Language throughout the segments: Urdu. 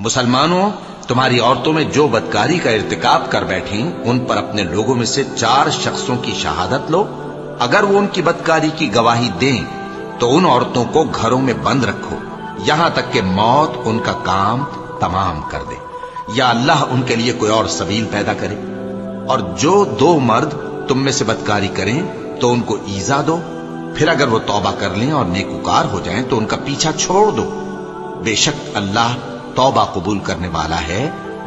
مسلمانوں، تمہاری عورتوں میں جو بدکاری کا ارتکاب کر بیٹھیں ان پر اپنے لوگوں میں سے 4 شخصوں کی شہادت لو۔ اگر وہ ان کی بدکاری کی گواہی دیں تو ان عورتوں کو گھروں میں بند رکھو یہاں تک کہ موت ان کا کام تمام کر دے، یا اللہ ان کے لیے کوئی اور سبیل پیدا کرے۔ اور جو 2 مرد تم میں سے بدکاری کریں تو ان کو ایذا دو، پھر اگر وہ توبہ کر لیں اور نیکوکار ہو جائیں تو ان کا پیچھا چھوڑ دو۔ بے شک اللہ توبہ قبول کرنے والا ہے،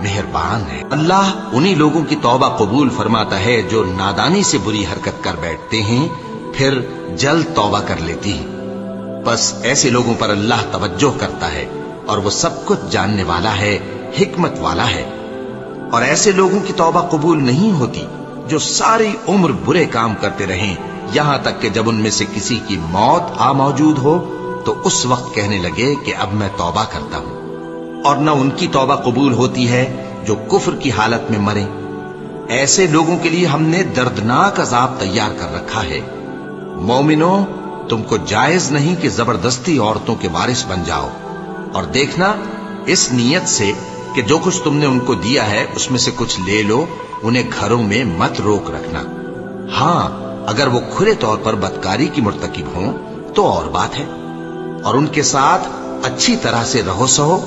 مہربان ہے۔ اللہ انہی لوگوں کی توبہ قبول فرماتا ہے جو نادانی سے بری حرکت کر بیٹھتے ہیں پھر جلد توبہ کر لیتی ہیں۔ بس ایسے لوگوں پر اللہ توجہ کرتا ہے اور وہ سب کچھ جاننے والا ہے، حکمت والا ہے۔ اور ایسے لوگوں کی توبہ قبول نہیں ہوتی جو ساری عمر برے کام کرتے رہیں یہاں تک کہ جب ان میں سے کسی کی موت آ موجود ہو تو اس وقت کہنے لگے کہ اب میں توبہ کرتا ہوں۔ اور نہ ان کی توبہ قبول ہوتی ہے جو کفر کی حالت میں مریں۔ ایسے لوگوں کے لیے ہم نے دردناک عذاب تیار کر رکھا ہے۔ مومنوں، تم کو جائز نہیں کہ زبردستی عورتوں کے وارث بن جاؤ، اور دیکھنا اس نیت سے کہ جو کچھ تم نے ان کو دیا ہے اس میں سے کچھ لے لو، انہیں گھروں میں مت روک رکھنا۔ ہاں، اگر وہ کھلے طور پر بدکاری کی مرتکب ہوں تو اور بات ہے، اور ان کے ساتھ اچھی طرح سے رہو سہو۔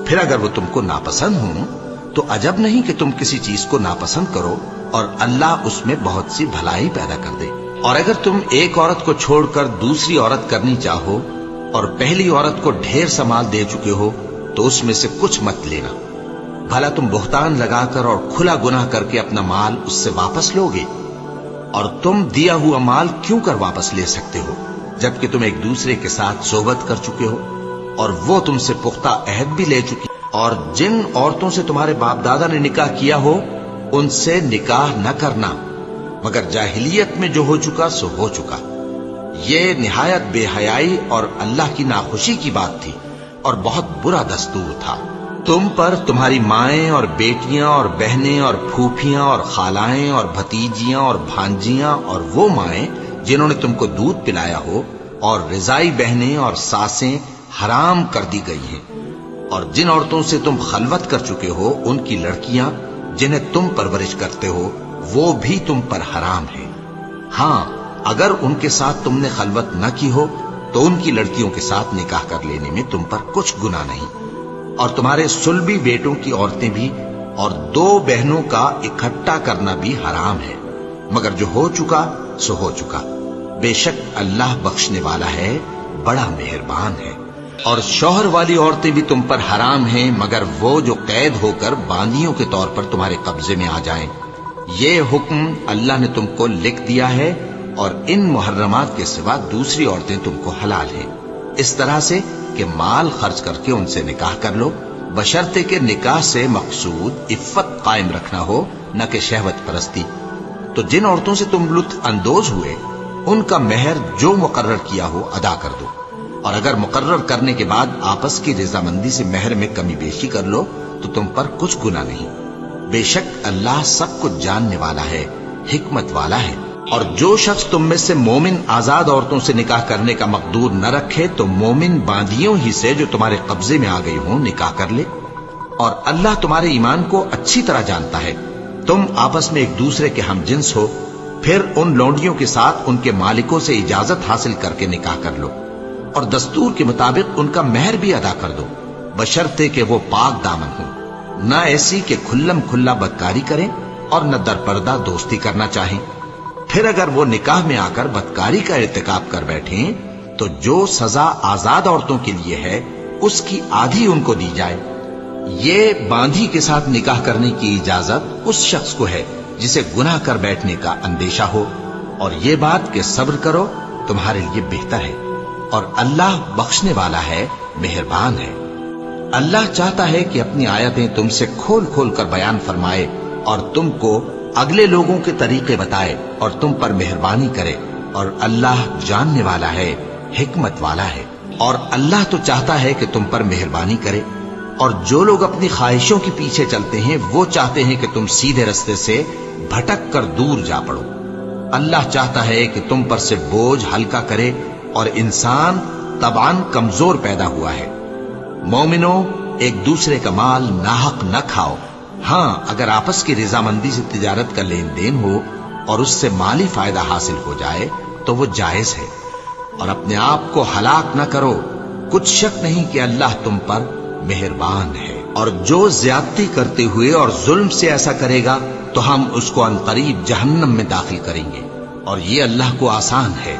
پھر اگر وہ تم کو ناپسند ہوں تو عجب نہیں کہ تم کسی چیز کو ناپسند کرو اور اللہ اس میں بہت سی بھلائی پیدا کر دے۔ اور اگر تم ایک عورت کو چھوڑ کر دوسری عورت کرنی چاہو اور پہلی عورت کو ڈھیر سا مال دے چکے ہو تو اس میں سے کچھ مت لینا، بھلا تم بہتان لگا کر اور کھلا گناہ کر کے اپنا مال اس سے واپس لوگے؟ اور تم دیا ہوا مال کیوں کر واپس لے سکتے ہو جبکہ تم ایک دوسرے کے ساتھ صحبت کر چکے ہو اور وہ تم سے پختہ عہد بھی لے چکی؟ اور جن عورتوں سے تمہارے باپ دادا نے نکاح کیا ہو ان سے نکاح نہ کرنا مگر جاہلیت میں جو ہو چکا سو ہو چکا۔ یہ نہایت بے حیائی اور اللہ کی ناخوشی کی بات تھی اور بہت برا دستور تھا۔ تم پر تمہاری مائیں اور بیٹیاں اور بہنیں اور پھوپھیاں اور خالائیں اور بھتیجیاں اور بھانجیاں اور وہ مائیں جنہوں نے تم کو دودھ پلایا ہو اور رضائی بہنیں اور ساسیں حرام کر دی گئی ہیں، اور جن عورتوں سے تم خلوت کر چکے ہو ان کی لڑکیاں جنہیں تم پرورش کرتے ہو وہ بھی تم پر حرام ہیں۔ ہاں، اگر ان کے ساتھ تم نے خلوت نہ کی ہو تو ان کی لڑکیوں کے ساتھ نکاح کر لینے میں تم پر کچھ گناہ نہیں۔ اور تمہارے صلبی بیٹوں کی عورتیں بھی اور 2 بہنوں کا اکٹھا کرنا بھی حرام ہے، مگر جو ہو چکا سو ہو چکا۔ بے شک اللہ بخشنے والا ہے، بڑا مہربان ہے۔ اور شوہر والی عورتیں بھی تم پر حرام ہیں مگر وہ جو قید ہو کر باندیوں کے طور پر تمہارے قبضے میں آ جائیں۔ یہ حکم اللہ نے تم کو لکھ دیا ہے، اور ان محرمات کے سوا دوسری عورتیں تم کو حلال ہیں، اس طرح سے کہ مال خرچ کر کے ان سے نکاح کر لو، بشرطے کہ نکاح سے مقصود عفت قائم رکھنا ہو نہ کہ شہوت پرستی۔ تو جن عورتوں سے تم لطف اندوز ہوئے ان کا مہر جو مقرر کیا ہو ادا کر دو، اور اگر مقرر کرنے کے بعد آپس کی رضامندی سے مہر میں کمی بیشی کر لو تو تم پر کچھ گناہ نہیں۔ بے شک اللہ سب کچھ جاننے والا ہے، حکمت والا ہے۔ اور جو شخص تم میں سے مومن آزاد عورتوں سے نکاح کرنے کا مقدور نہ رکھے تو مومن باندیوں ہی سے جو تمہارے قبضے میں آ گئی ہوں نکاح کر لے، اور اللہ تمہارے ایمان کو اچھی طرح جانتا ہے۔ تم آپس میں ایک دوسرے کے ہم جنس ہو، پھر ان لونڈیوں کے ساتھ ان کے مالکوں سے اجازت حاصل کر کے نکاح کر لو، اور دستور کے مطابق ان کا مہر بھی ادا کر دو، بشرطے کہ وہ پاک دامن ہو، نہ ایسی کہ کھلم کھلا بدکاری کریں اور نہ در پردہ دوستی کرنا چاہیں۔ پھر اگر وہ نکاح میں آ کر بدکاری کا ارتکاب کر بیٹھیں تو جو سزا آزاد عورتوں کے لیے ہے اس کی آدھی ان کو دی جائے۔ یہ باندھی کے ساتھ نکاح کرنے کی اجازت اس شخص کو ہے جسے گناہ کر بیٹھنے کا اندیشہ ہو، اور یہ بات کہ صبر کرو تمہارے لیے بہتر ہے، اور اللہ بخشنے والا ہے، مہربان ہے۔ اللہ چاہتا ہے کہ اپنی آیتیں تم سے کھول کھول کر بیان فرمائے اور تم کو اگلے لوگوں کے طریقے بتائے اور تم پر مہربانی کرے، اور اللہ جاننے والا ہے، حکمت والا ہے۔ اور اللہ تو چاہتا ہے کہ تم پر مہربانی کرے، اور جو لوگ اپنی خواہشوں کے پیچھے چلتے ہیں وہ چاہتے ہیں کہ تم سیدھے رستے سے بھٹک کر دور جا پڑو۔ اللہ چاہتا ہے کہ تم پر سے بوجھ ہلکا کرے، اور انسان طبعاً کمزور پیدا ہوا ہے۔ مومنوں، ایک دوسرے کا مال ناحق نہ کھاؤ. ہاں اگر آپس کی رضامندی سے تجارت کا لین دین ہو اور اس سے مالی فائدہ حاصل ہو جائے تو وہ جائز ہے. اور اپنے آپ کو ہلاک نہ کرو، کچھ شک نہیں کہ اللہ تم پر مہربان ہے. اور جو زیادتی کرتے ہوئے اور ظلم سے ایسا کرے گا تو ہم اس کو عنقریب جہنم میں داخل کریں گے، اور یہ اللہ کو آسان ہے.